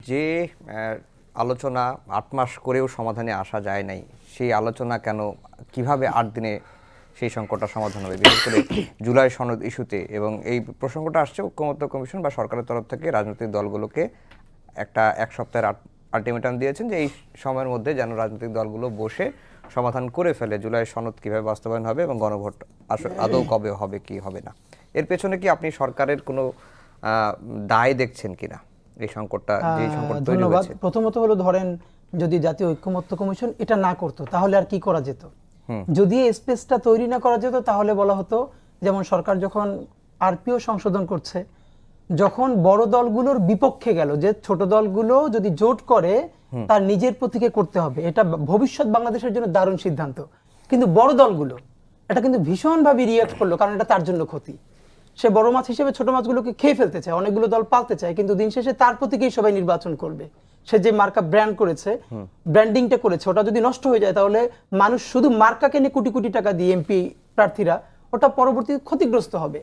যে আলোচনা ৮ মাস করেও সমাধানে আসা যায় নাই, সেই আলোচনা কেন কিভাবে ৮ দিনে সেই সংকটটা সমাধান হবে, বিশেষ করে জুলাই সনদ ইস্যুতে? এবং এই প্রসঙ্গটা আসছে ঐকমত্য কমিশন বা সরকারের তরফ থেকে রাজনৈতিক দলগুলোকে এক সপ্তাহের আলটিমেটাম দিয়েছেন যে এই সময়ের মধ্যে যেন রাজনৈতিক দলগুলো বসে সমাধান করে ফেলে জুলাই সনদ কিভাবে বাস্তবায়ন হবে এবং গণভোট আদৌ কবে হবে কি হবে না। এর পেছনে কি আপনি সরকারের কোনো দায় দেখছেন কিনা? এই সংকটটা যে সংকট তৈরি ধন্যবাদ। হয়েছে, প্রথমত হলো ধরেন যদি জাতীয় ঐক্যমত্য কমিশন এটা না করতো তাহলে আর কি করা যেত? যদি এই স্পেসটা তৈরি না করা যেত তাহলে বলা হতো, যেমন সরকার যখন আরপিও সংশোধন করছে, যখন বড় দলগুলোর বিপক্ষে গেল যে ছোট দলগুলো যদি জোট করে তার নিজের প্রতীকে করতে হবে, এটা ভবিষ্যৎ বাংলাদেশের জন্য দারুণ সিদ্ধান্ত। কিন্তু বড় দলগুলো এটা কিন্তু ভীষণভাবে রিঅ্যাক্ট করলো, কারণ এটা তার জন্য ক্ষতি। সে বড় মাছ হিসেবে ছোট মাছগুলোকে খেয়ে ফেলতে চায়, অনেকগুলো দল পালতে চায়, কিন্তু দিন শেষে তার প্রতীকেই সবাই নির্বাচন করবে। সে যে মার্কা ব্র্যান্ড করেছে, ব্র্যান্ডিংটা করেছে, ওটা যদি নষ্ট হয়ে যায় তাহলে মানুষ শুধু মার্কা কেনে কোটি কোটি টাকা দিয়ে এমপি প্রার্থীরা, ওটা পরবর্তীতে ক্ষতিগ্রস্ত হবে।